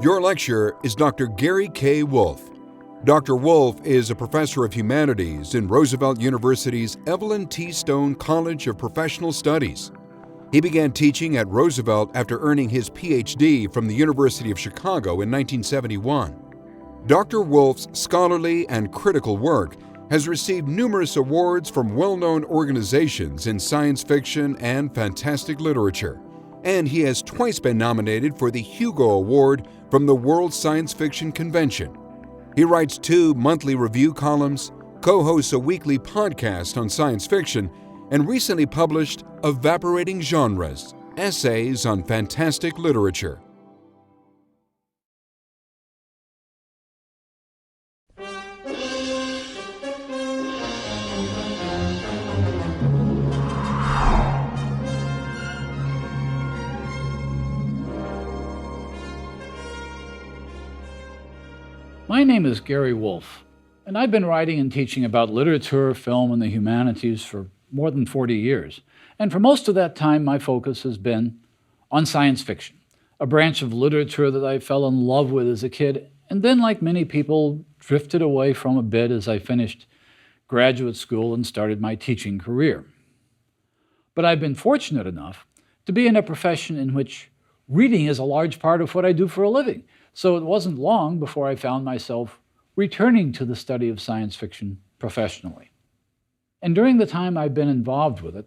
Your lecturer is Dr. Gary K. Wolfe. Dr. Wolfe is a professor of humanities in Roosevelt University's Evelyn T. Stone College of Professional Studies. He began teaching at Roosevelt after earning his Ph.D. from the University of Chicago in 1971. Dr. Wolfe's scholarly and critical work has received numerous awards from well-known organizations in science fiction and fantastic literature, and he has twice been nominated for the Hugo Award from the World Science Fiction Convention. He writes 2 monthly review columns, co-hosts a weekly podcast on science fiction, and recently published Evaporating Genres, Essays on Fantastic Literature. My name is Gary Wolfe, and I've been writing and teaching about literature, film, and the humanities for more than 40 years. And for most of that time, my focus has been on science fiction, a branch of literature that I fell in love with as a kid, and then, like many people, drifted away from a bit as I finished graduate school and started my teaching career. But I've been fortunate enough to be in a profession in which reading is a large part of what I do for a living. So it wasn't long before I found myself returning to the study of science fiction professionally. And during the time I've been involved with it,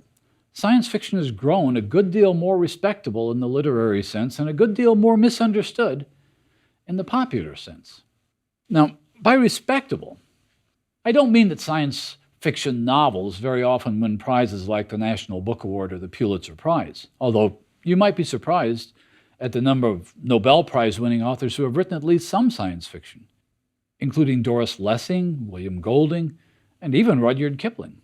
science fiction has grown a good deal more respectable in the literary sense and a good deal more misunderstood in the popular sense. Now, by respectable, I don't mean that science fiction novels very often win prizes like the National Book Award or the Pulitzer Prize, although you might be surprised at the number of Nobel Prize-winning authors who have written at least some science fiction, including Doris Lessing, William Golding, and even Rudyard Kipling.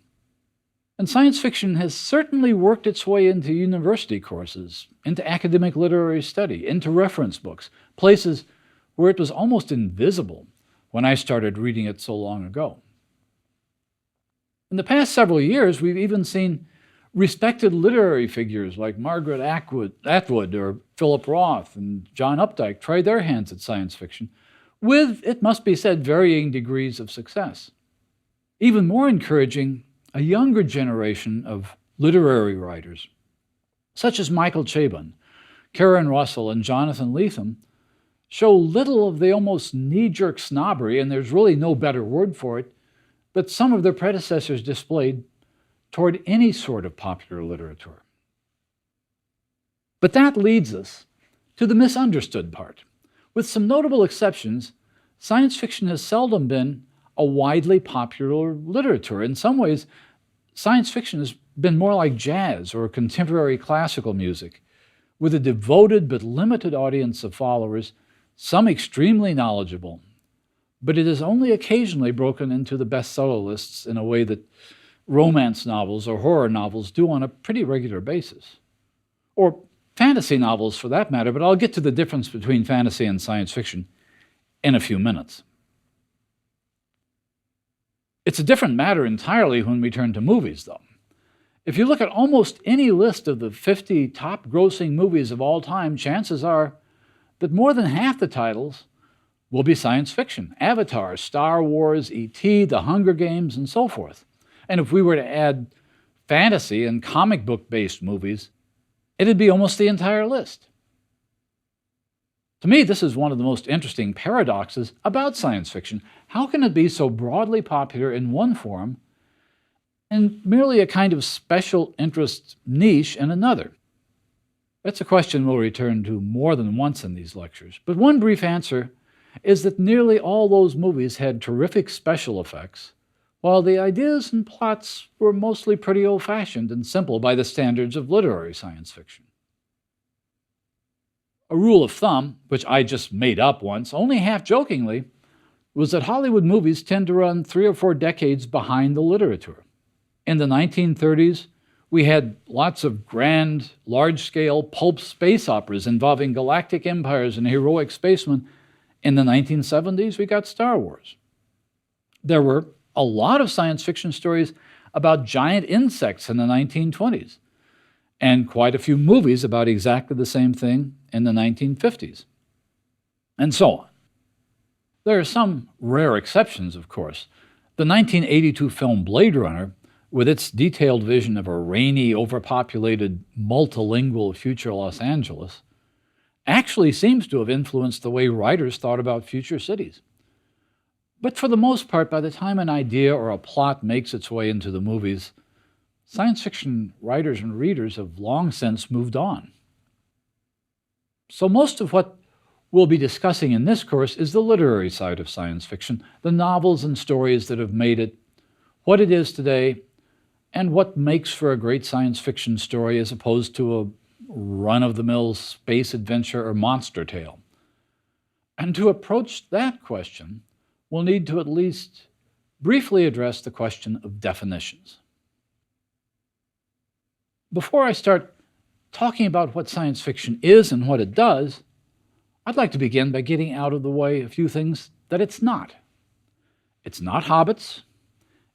And science fiction has certainly worked its way into university courses, into academic literary study, into reference books, places where it was almost invisible when I started reading it so long ago. In the past several years, we've even seen respected literary figures like Margaret Atwood or Philip Roth and John Updike try their hands at science fiction with, it must be said, varying degrees of success. Even more encouraging, a younger generation of literary writers, such as Michael Chabon, Karen Russell, and Jonathan Lethem, show little of the almost knee-jerk snobbery, and there's really no better word for it, that some of their predecessors displayed toward any sort of popular literature. But that leads us to the misunderstood part. With some notable exceptions, science fiction has seldom been a widely popular literature. In some ways, science fiction has been more like jazz or contemporary classical music, with a devoted but limited audience of followers, some extremely knowledgeable, but it has only occasionally broken into the bestseller lists in a way that romance novels or horror novels do on a pretty regular basis. Or fantasy novels for that matter, but I'll get to the difference between fantasy and science fiction in a few minutes. It's a different matter entirely when we turn to movies, though. If you look at almost any list of the 50 top grossing movies of all time, chances are that more than half the titles will be science fiction. Avatar, Star Wars, E.T., The Hunger Games, and so forth. And if we were to add fantasy and comic book-based movies, it'd be almost the entire list. To me, this is one of the most interesting paradoxes about science fiction. How can it be so broadly popular in one form and merely a kind of special interest niche in another? That's a question we'll return to more than once in these lectures. But one brief answer is that nearly all those movies had terrific special effects, while the ideas and plots were mostly pretty old-fashioned and simple by the standards of literary science fiction. A rule of thumb, which I just made up once, only half-jokingly, was that Hollywood movies tend to run 3 or 4 decades behind the literature. In the 1930s, we had lots of grand, large-scale pulp space operas involving galactic empires and heroic spacemen. In the 1970s, we got Star Wars. There were a lot of science fiction stories about giant insects in the 1920s, and quite a few movies about exactly the same thing in the 1950s. and so on. There are some rare exceptions, of course. The 1982 film Blade Runner, with its detailed vision of a rainy, overpopulated, multilingual future Los Angeles, actually seems to have influenced the way writers thought about future cities. But for the most part, by the time an idea or a plot makes its way into the movies, science fiction writers and readers have long since moved on. So most of what we'll be discussing in this course is the literary side of science fiction, the novels and stories that have made it what it is today, and what makes for a great science fiction story as opposed to a run-of-the-mill space adventure or monster tale. And to approach that question, we'll need to at least briefly address the question of definitions. Before I start talking about what science fiction is and what it does, I'd like to begin by getting out of the way a few things that it's not. It's not hobbits,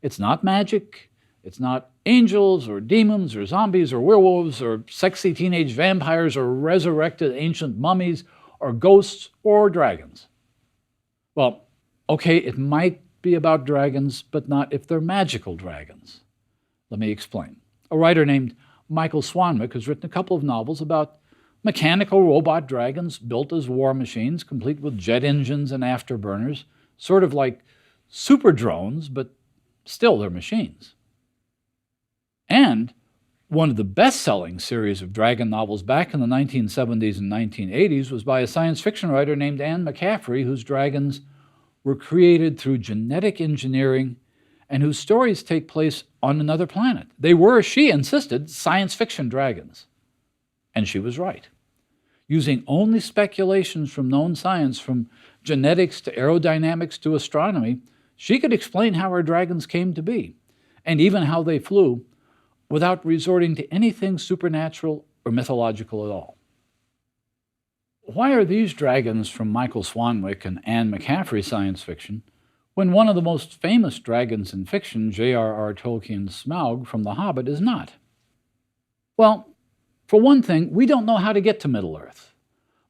it's not magic, it's not angels or demons or zombies or werewolves or sexy teenage vampires or resurrected ancient mummies or ghosts or dragons. Well, okay, it might be about dragons, but not if they're magical dragons. Let me explain. A writer named Michael Swanwick has written a couple of novels about mechanical robot dragons built as war machines, complete with jet engines and afterburners, sort of like super drones, but still they're machines. And one of the best-selling series of dragon novels back in the 1970s and 1980s was by a science fiction writer named Anne McCaffrey, whose dragons were created through genetic engineering and whose stories take place on another planet. They were, she insisted, science fiction dragons. And she was right. Using only speculations from known science, from genetics to aerodynamics to astronomy, she could explain how our dragons came to be, and even how they flew, without resorting to anything supernatural or mythological at all. Why are these dragons from Michael Swanwick and Anne McCaffrey science fiction, when one of the most famous dragons in fiction, J.R.R. Tolkien's Smaug from The Hobbit, is not? Well, for one thing, we don't know how to get to Middle-earth,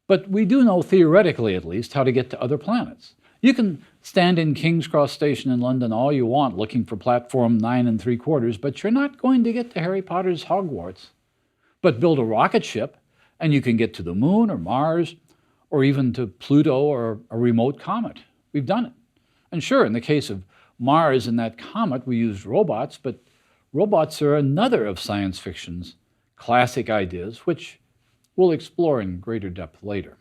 but we do know, theoretically at least, how to get to other planets. You can stand in King's Cross Station in London all you want looking for platform 9 3/4, but you're not going to get to Harry Potter's Hogwarts. But build a rocket ship, and you can get to the moon or Mars, or even to Pluto or a remote comet. We've done it. And sure, in the case of Mars and that comet, we used robots, but robots are another of science fiction's classic ideas, which we'll explore in greater depth later.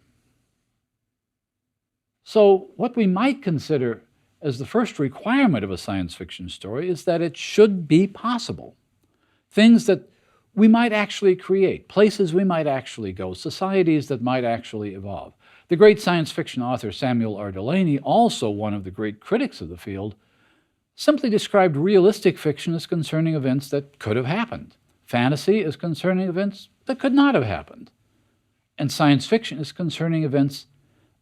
So what we might consider as the first requirement of a science fiction story is that it should be possible. Things that we might actually create, places we might actually go, societies that might actually evolve. The great science fiction author Samuel R. Delany, also one of the great critics of the field, simply described realistic fiction as concerning events that could have happened, fantasy as concerning events that could not have happened, and science fiction is concerning events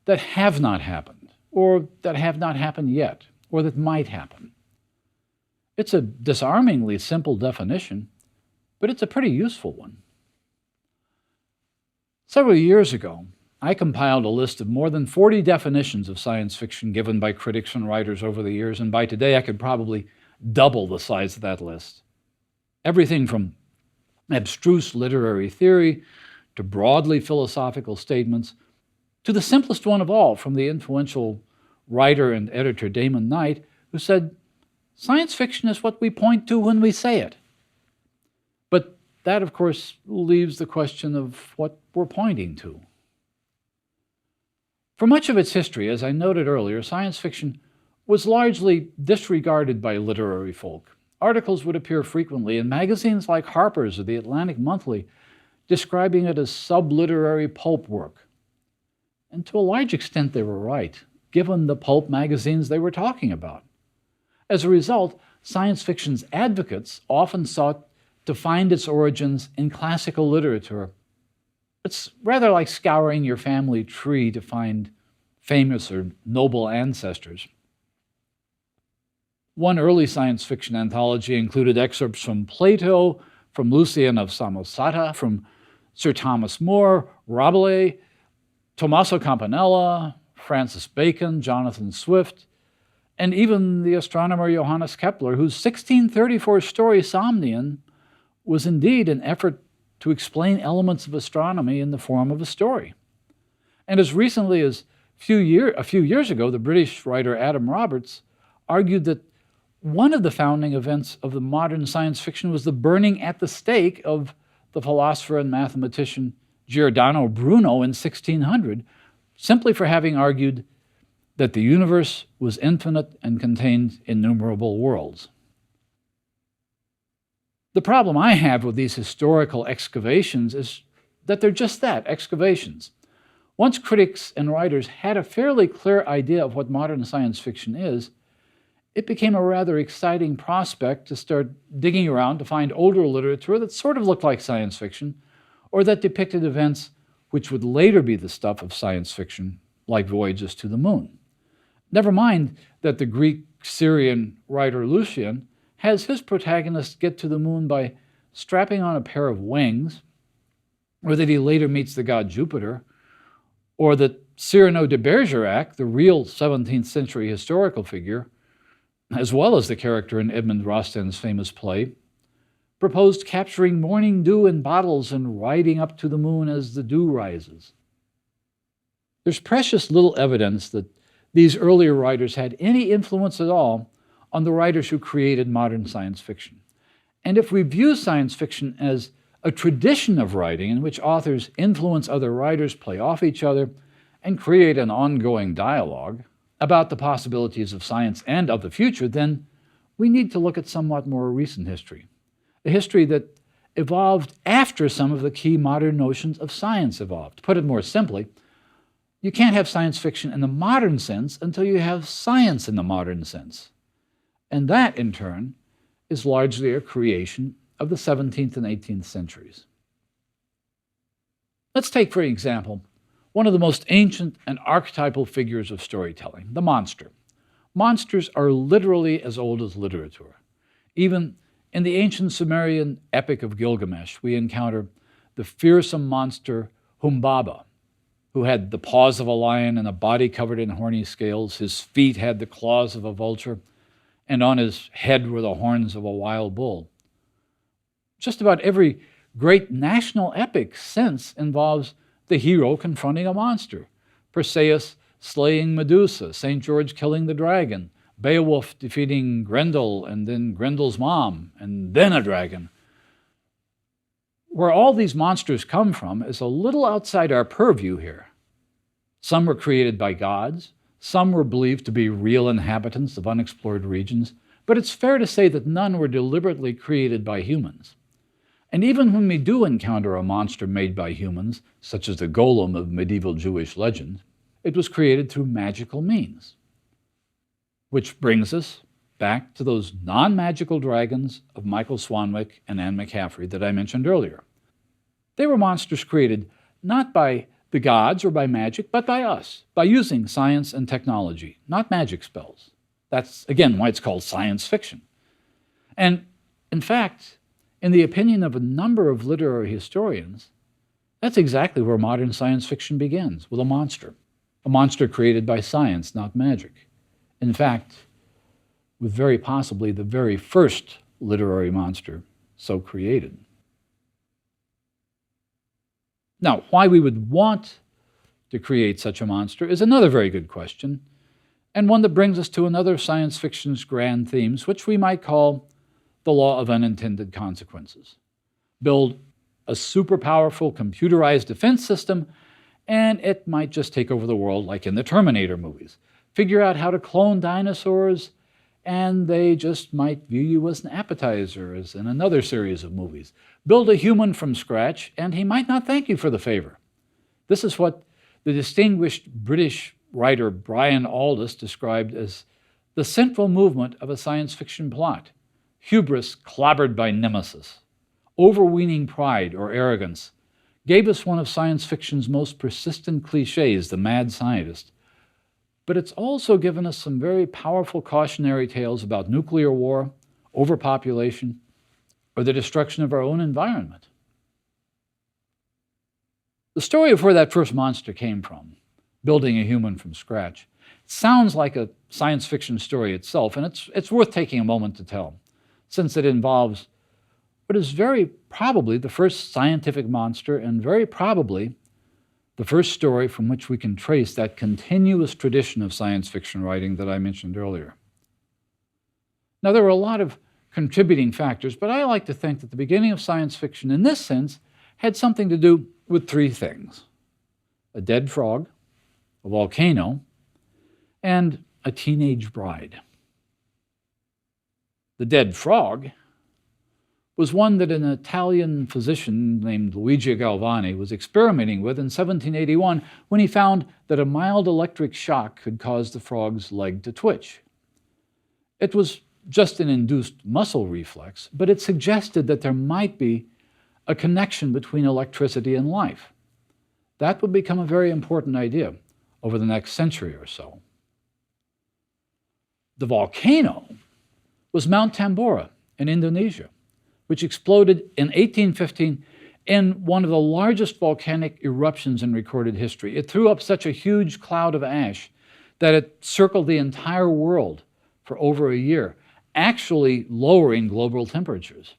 that have not happened, or that have not happened yet, or that might happen. It's a disarmingly simple definition, but it's a pretty useful one. Several years ago, I compiled a list of more than 40 definitions of science fiction given by critics and writers over the years, and by today I could probably double the size of that list. Everything from abstruse literary theory to broadly philosophical statements, to the simplest one of all from the influential writer and editor Damon Knight, who said, "Science fiction is what we point to when we say it." But that, of course, leaves the question of what we're pointing to. For much of its history, as I noted earlier, science fiction was largely disregarded by literary folk. Articles would appear frequently in magazines like Harper's or the Atlantic Monthly, describing it as subliterary pulp work. And to a large extent, they were right, given the pulp magazines they were talking about. As a result, science fiction's advocates often sought to find its origins in classical literature. It's rather like scouring your family tree to find famous or noble ancestors. One early science fiction anthology included excerpts from Plato, from Lucian of Samosata, from Sir Thomas More, Rabelais, Tommaso Campanella, Francis Bacon, Jonathan Swift, and even the astronomer Johannes Kepler, whose 1634 story Somnium was indeed an effort to explain elements of astronomy in the form of a story. And as recently as a few years ago, the British writer Adam Roberts argued that one of the founding events of the modern science fiction was the burning at the stake of the philosopher and mathematician Giordano Bruno in 1600, simply for having argued that the universe was infinite and contained innumerable worlds. The problem I have with these historical excavations is that they're just that, excavations. Once critics and writers had a fairly clear idea of what modern science fiction is, it became a rather exciting prospect to start digging around to find older literature that sort of looked like science fiction, or that depicted events which would later be the stuff of science fiction, like voyages to the moon. Never mind that the Greek-Syrian writer Lucian has his protagonist get to the moon by strapping on a pair of wings, or that he later meets the god Jupiter, or that Cyrano de Bergerac, the real 17th century historical figure, as well as the character in Edmond Rostand's famous play, proposed capturing morning dew in bottles and riding up to the moon as the dew rises. There's precious little evidence that these earlier writers had any influence at all on the writers who created modern science fiction. And if we view science fiction as a tradition of writing in which authors influence other writers, play off each other, and create an ongoing dialogue about the possibilities of science and of the future, then we need to look at somewhat more recent history, a history that evolved after some of the key modern notions of science evolved. To put it more simply, you can't have science fiction in the modern sense until you have science in the modern sense. And that, in turn, is largely a creation of the 17th and 18th centuries. Let's take, for example, one of the most ancient and archetypal figures of storytelling, the monster. Monsters are literally as old as literature. Even in the ancient Sumerian epic of Gilgamesh, we encounter the fearsome monster Humbaba, who had the paws of a lion and a body covered in horny scales. His feet had the claws of a vulture, and on his head were the horns of a wild bull. Just about every great national epic since involves the hero confronting a monster. Perseus slaying Medusa, St. George killing the dragon, Beowulf defeating Grendel, and then Grendel's mom, and then a dragon. Where all these monsters come from is a little outside our purview here. Some were created by gods, some were believed to be real inhabitants of unexplored regions, but it's fair to say that none were deliberately created by humans. And even when we do encounter a monster made by humans, such as the golem of medieval Jewish legend, it was created through magical means. Which brings us back to those non-magical dragons of Michael Swanwick and Anne McCaffrey that I mentioned earlier. They were monsters created not by the gods or by magic, but by us, by using science and technology, not magic spells. That's, again, why it's called science fiction. And, in fact, in the opinion of a number of literary historians, that's exactly where modern science fiction begins, with a monster created by science, not magic. In fact, with very possibly the very first literary monster so created. Now, why we would want to create such a monster is another very good question, and one that brings us to another science fiction's grand themes, which we might call the law of unintended consequences. Build a super powerful computerized defense system, and it might just take over the world like in the Terminator movies. Figure out how to clone dinosaurs, and they just might view you as an appetizer, as in another series of movies. Build a human from scratch, and he might not thank you for the favor. This is what the distinguished British writer Brian Aldiss described as the central movement of a science fiction plot. Hubris clobbered by nemesis. Overweening pride or arrogance gave us one of science fiction's most persistent cliches, the mad scientist. But it's also given us some very powerful cautionary tales about nuclear war, overpopulation, or the destruction of our own environment. The story of where that first monster came from, building a human from scratch. It sounds like a science fiction story itself, and it's worth taking a moment to tell, since it involves what is very probably the first scientific monster and very probably the first story from which we can trace that continuous tradition of science fiction writing that I mentioned earlier. Now, there were a lot of contributing factors, but I like to think that the beginning of science fiction in this sense had something to do with three things: a dead frog, a volcano, and a teenage bride. The dead frog was one that an Italian physician named Luigi Galvani was experimenting with in 1781 when he found that a mild electric shock could cause the frog's leg to twitch. It was just an induced muscle reflex, but it suggested that there might be a connection between electricity and life. That would become a very important idea over the next century or so. The volcano was Mount Tambora in Indonesia, which exploded in 1815 in one of the largest volcanic eruptions in recorded history. It threw up such a huge cloud of ash that it circled the entire world for over a year, actually lowering global temperatures.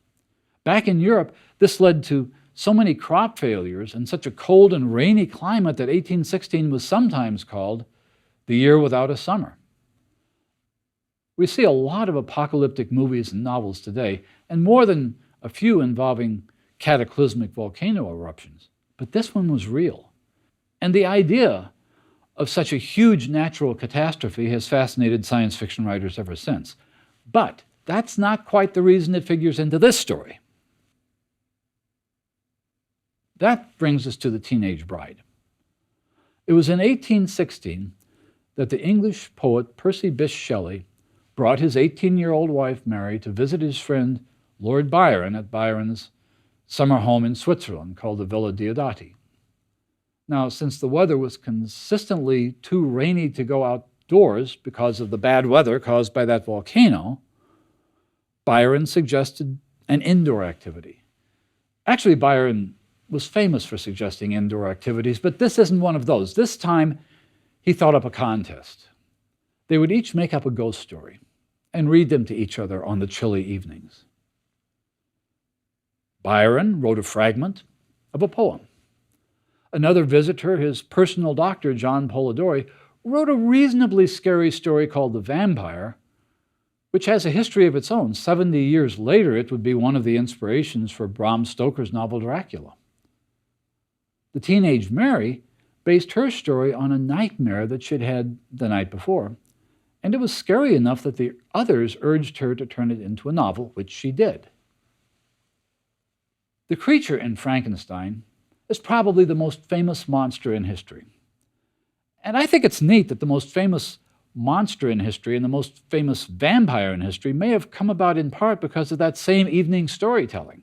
Back in Europe, this led to so many crop failures and such a cold and rainy climate that 1816 was sometimes called the year without a summer. We see a lot of apocalyptic movies and novels today, and more than a few involving cataclysmic volcano eruptions. But this one was real. And the idea of such a huge natural catastrophe has fascinated science fiction writers ever since. But that's not quite the reason it figures into this story. That brings us to the teenage bride. It was in 1816 that the English poet Percy Bysshe Shelley brought his 18-year-old wife Mary to visit his friend Lord Byron at Byron's summer home in Switzerland called the Villa Diodati. Now, since the weather was consistently too rainy to go outdoors because of the bad weather caused by that volcano, Byron suggested an indoor activity. Actually, Byron was famous for suggesting indoor activities, but this isn't one of those. This time, he thought up a contest. They would each make up a ghost story and read them to each other on the chilly evenings. Byron wrote a fragment of a poem. Another visitor, his personal doctor, John Polidori, wrote a reasonably scary story called The Vampire, which has a history of its own. 70 years later, it would be one of the inspirations for Bram Stoker's novel Dracula. The teenage Mary based her story on a nightmare that she'd had the night before, and it was scary enough that the others urged her to turn it into a novel, which she did. The creature in Frankenstein is probably the most famous monster in history. And I think it's neat that the most famous monster in history and the most famous vampire in history may have come about in part because of that same evening storytelling.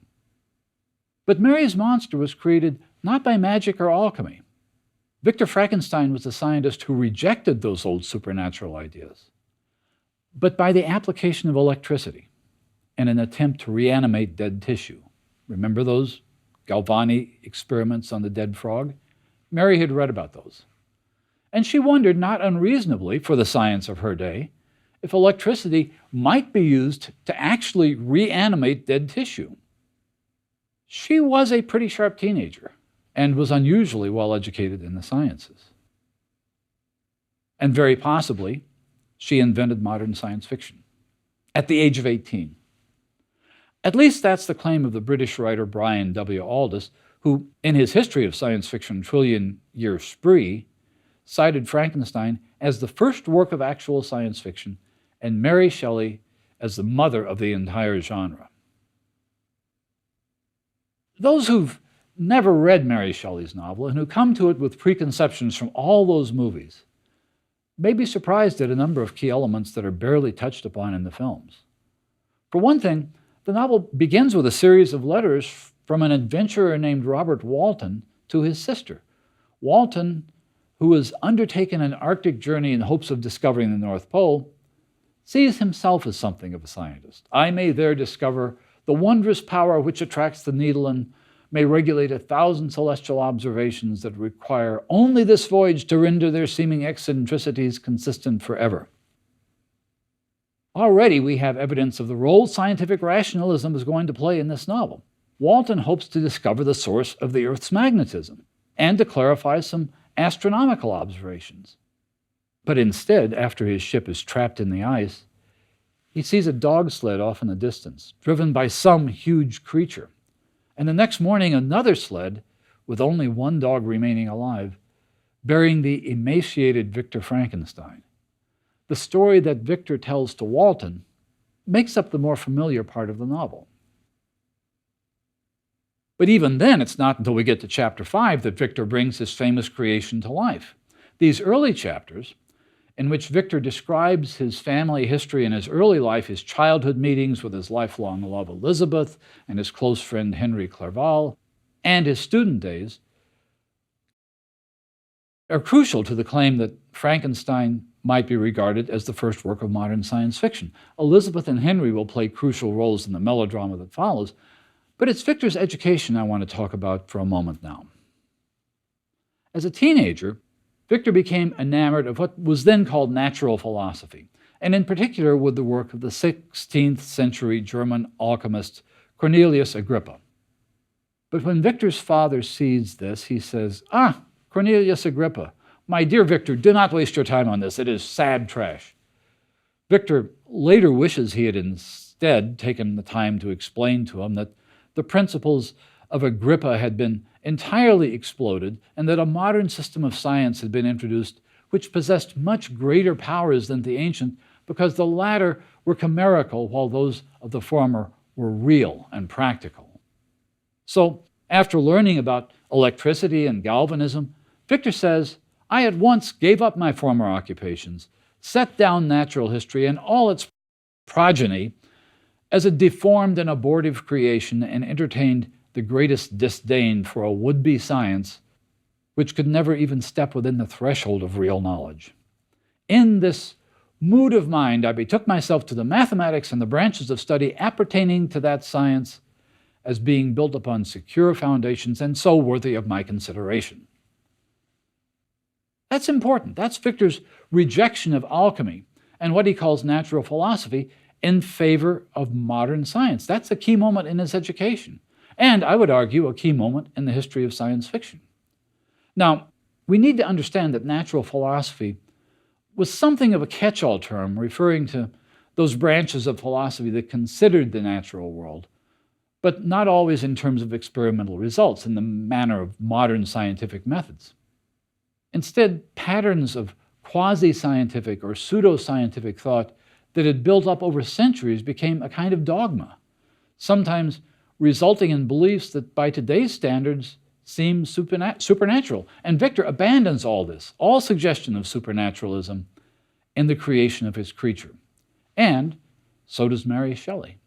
But Mary's monster was created not by magic or alchemy. Victor Frankenstein was the scientist who rejected those old supernatural ideas, but by the application of electricity in an attempt to reanimate dead tissue. Remember those Galvani experiments on the dead frog? Mary had read about those. And she wondered, not unreasonably for the science of her day, if electricity might be used to actually reanimate dead tissue. She was a pretty sharp teenager and was unusually well educated in the sciences. And very possibly, she invented modern science fiction at the age of 18. At least that's the claim of the British writer Brian W. Aldiss, who, in his History of Science Fiction trillion-year spree, cited Frankenstein as the first work of actual science fiction and Mary Shelley as the mother of the entire genre. Those who've never read Mary Shelley's novel and who come to it with preconceptions from all those movies may be surprised at a number of key elements that are barely touched upon in the films. For one thing, the novel begins with a series of letters from an adventurer named Robert Walton to his sister. Walton, who has undertaken an Arctic journey in hopes of discovering the North Pole, sees himself as something of a scientist. I may there discover the wondrous power which attracts the needle and may regulate 1,000 celestial observations that require only this voyage to render their seeming eccentricities consistent forever. Already we have evidence of the role scientific rationalism is going to play in this novel. Walton hopes to discover the source of the Earth's magnetism and to clarify some astronomical observations. But instead, after his ship is trapped in the ice, he sees a dog sled off in the distance, driven by some huge creature. And the next morning, another sled, with only one dog remaining alive, bearing the emaciated Victor Frankenstein. The story that Victor tells to Walton makes up the more familiar part of the novel. But even then, it's not until we get to chapter 5 that Victor brings his famous creation to life. These early chapters, in which Victor describes his family history in his early life, his childhood meetings with his lifelong love Elizabeth and his close friend Henry Clerval, and his student days, are crucial to the claim that Frankenstein might be regarded as the first work of modern science fiction. Elizabeth and Henry will play crucial roles in the melodrama that follows, but it's Victor's education I want to talk about for a moment now. As a teenager, Victor became enamored of what was then called natural philosophy, and in particular with the work of the 16th century German alchemist Cornelius Agrippa. But when Victor's father sees this, he says, Cornelius Agrippa, my dear Victor, do not waste your time on this. It is sad trash. Victor later wishes he had instead taken the time to explain to him that the principles of Agrippa had been entirely exploded and that a modern system of science had been introduced which possessed much greater powers than the ancient because the latter were chimerical while those of the former were real and practical. So, after learning about electricity and galvanism, Victor says, I at once gave up my former occupations, set down natural history and all its progeny as a deformed and abortive creation, and entertained the greatest disdain for a would-be science which could never even step within the threshold of real knowledge. In this mood of mind, I betook myself to the mathematics and the branches of study appertaining to that science as being built upon secure foundations and so worthy of my consideration. That's important. That's Victor's rejection of alchemy and what he calls natural philosophy in favor of modern science. That's a key moment in his education, and I would argue a key moment in the history of science fiction. Now, we need to understand that natural philosophy was something of a catch-all term referring to those branches of philosophy that considered the natural world, but not always in terms of experimental results in the manner of modern scientific methods. Instead, patterns of quasi-scientific or pseudo-scientific thought that had built up over centuries became a kind of dogma, sometimes resulting in beliefs that by today's standards seem supernatural. And Victor abandons all this, all suggestion of supernaturalism, in the creation of his creature. And so does Mary Shelley.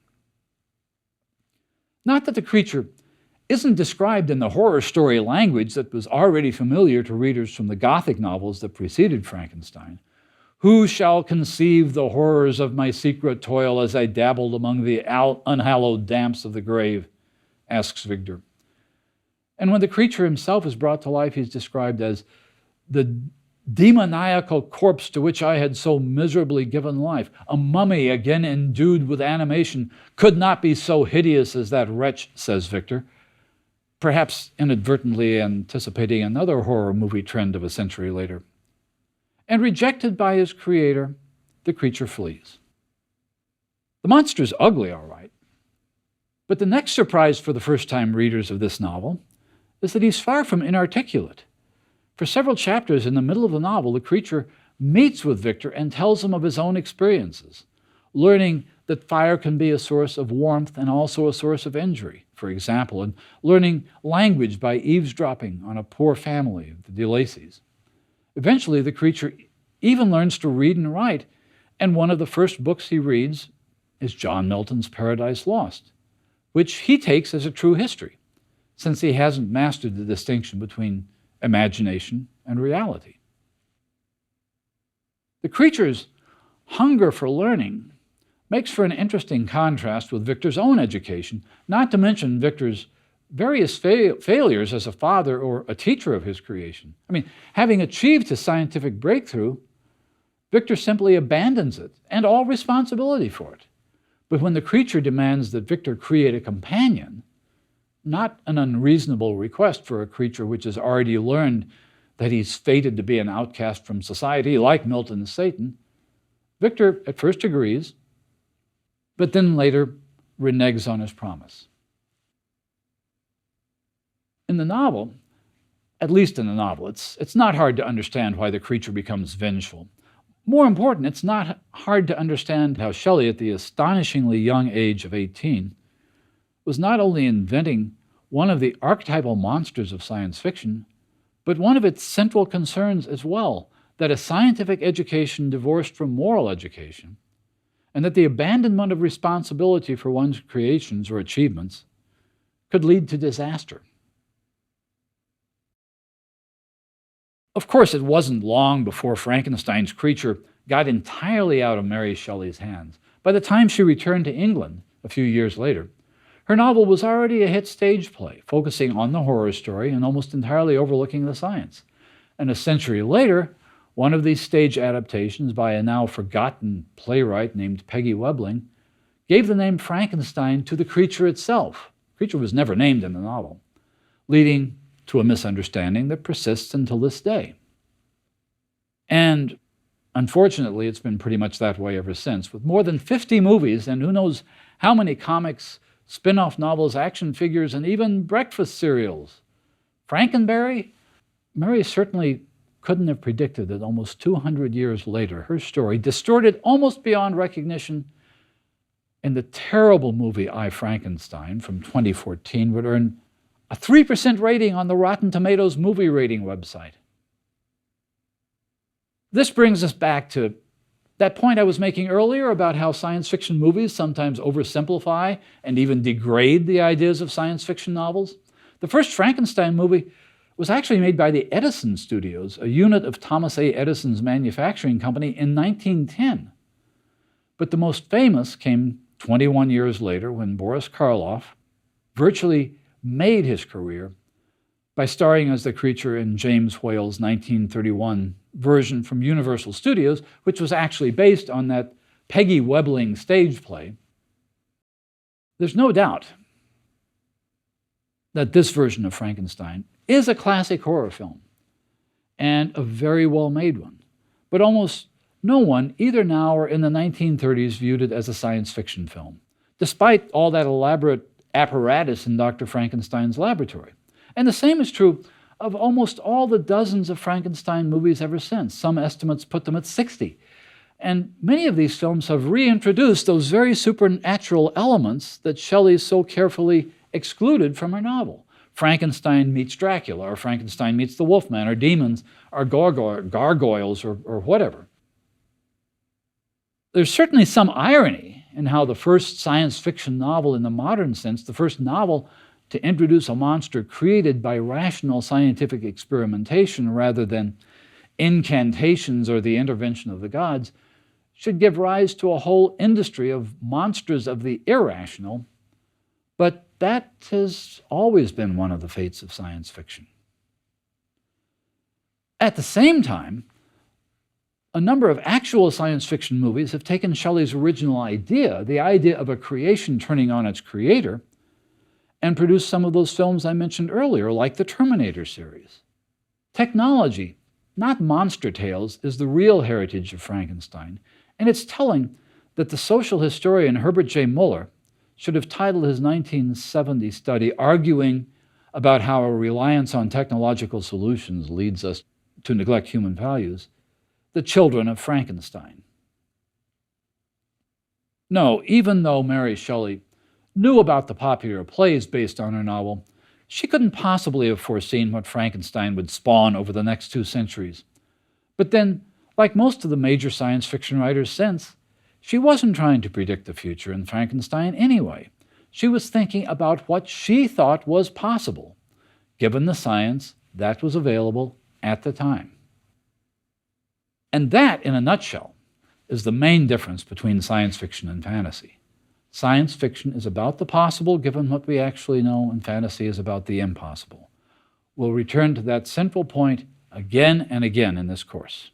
Not that the creature isn't described in the horror story language that was already familiar to readers from the Gothic novels that preceded Frankenstein. Who shall conceive the horrors of my secret toil as I dabbled among the unhallowed damps of the grave? Asks Victor. And when the creature himself is brought to life, he's described as the demoniacal corpse to which I had so miserably given life. A mummy, again endued with animation, could not be so hideous as that wretch, says Victor, perhaps inadvertently anticipating another horror movie trend of a century later. And rejected by his creator, the creature flees. The monster's ugly, all right. But the next surprise for the first-time readers of this novel is that he's far from inarticulate. For several chapters in the middle of the novel, the creature meets with Victor and tells him of his own experiences, learning that fire can be a source of warmth and also a source of injury, for example, and learning language by eavesdropping on a poor family, the de Lacys. Eventually, the creature even learns to read and write, and one of the first books he reads is John Milton's Paradise Lost, which he takes as a true history, since he hasn't mastered the distinction between imagination and reality. The creature's hunger for learning makes for an interesting contrast with Victor's own education, not to mention Victor's various failures as a father or a teacher of his creation. I mean, having achieved his scientific breakthrough, Victor simply abandons it and all responsibility for it. But when the creature demands that Victor create a companion, not an unreasonable request for a creature which has already learned that he's fated to be an outcast from society, like Milton's Satan, Victor at first agrees, but then later reneges on his promise. In the novel, at least in the novel, it's not hard to understand why the creature becomes vengeful. More important, it's not hard to understand how Shelley, at the astonishingly young age of 18, was not only inventing one of the archetypal monsters of science fiction, but one of its central concerns as well, that a scientific education divorced from moral education, and that the abandonment of responsibility for one's creations or achievements could lead to disaster. Of course, it wasn't long before Frankenstein's creature got entirely out of Mary Shelley's hands. By the time she returned to England a few years later, her novel was already a hit stage play, focusing on the horror story and almost entirely overlooking the science. And a century later, one of these stage adaptations by a now forgotten playwright named Peggy Webling gave the name Frankenstein to the creature itself. The creature was never named in the novel, leading to a misunderstanding that persists until this day. And unfortunately, it's been pretty much that way ever since, with more than 50 movies and who knows how many comics, spin-off novels, action figures, and even breakfast cereals. Frankenberry? Mary certainly couldn't have predicted that almost 200 years later, her story, distorted almost beyond recognition in the terrible movie I, Frankenstein from 2014, would earn a 3% rating on the Rotten Tomatoes movie rating website. This brings us back to that point I was making earlier about how science fiction movies sometimes oversimplify and even degrade the ideas of science fiction novels. The first Frankenstein movie was actually made by the Edison Studios, a unit of Thomas A. Edison's manufacturing company, in 1910. But the most famous came 21 years later when Boris Karloff virtually made his career by starring as the creature in James Whale's 1931 version from Universal Studios, which was actually based on that Peggy Webling stage play. There's no doubt that this version of Frankenstein is a classic horror film, and a very well-made one. But almost no one, either now or in the 1930s, viewed it as a science fiction film, despite all that elaborate apparatus in Dr. Frankenstein's laboratory. And the same is true of almost all the dozens of Frankenstein movies ever since. Some estimates put them at 60. And many of these films have reintroduced those very supernatural elements that Shelley so carefully excluded from her novel. Frankenstein meets Dracula, or Frankenstein meets the Wolfman, or demons, or gargoyles, or whatever. There's certainly some irony in how the first science fiction novel in the modern sense, the first novel to introduce a monster created by rational scientific experimentation rather than incantations or the intervention of the gods, should give rise to a whole industry of monsters of the irrational, but that has always been one of the fates of science fiction. At the same time, a number of actual science fiction movies have taken Shelley's original idea, the idea of a creation turning on its creator, and produced some of those films I mentioned earlier, like the Terminator series. Technology, not monster tales, is the real heritage of Frankenstein, and it's telling that the social historian Herbert J. Muller should have titled his 1970 study arguing about how a reliance on technological solutions leads us to neglect human values, The Children of Frankenstein. No, even though Mary Shelley knew about the popular plays based on her novel, she couldn't possibly have foreseen what Frankenstein would spawn over the next 2 centuries. But then, like most of the major science fiction writers since, she wasn't trying to predict the future in Frankenstein anyway. She was thinking about what she thought was possible, given the science that was available at the time. And that, in a nutshell, is the main difference between science fiction and fantasy. Science fiction is about the possible, given what we actually know, and fantasy is about the impossible. We'll return to that central point again and again in this course.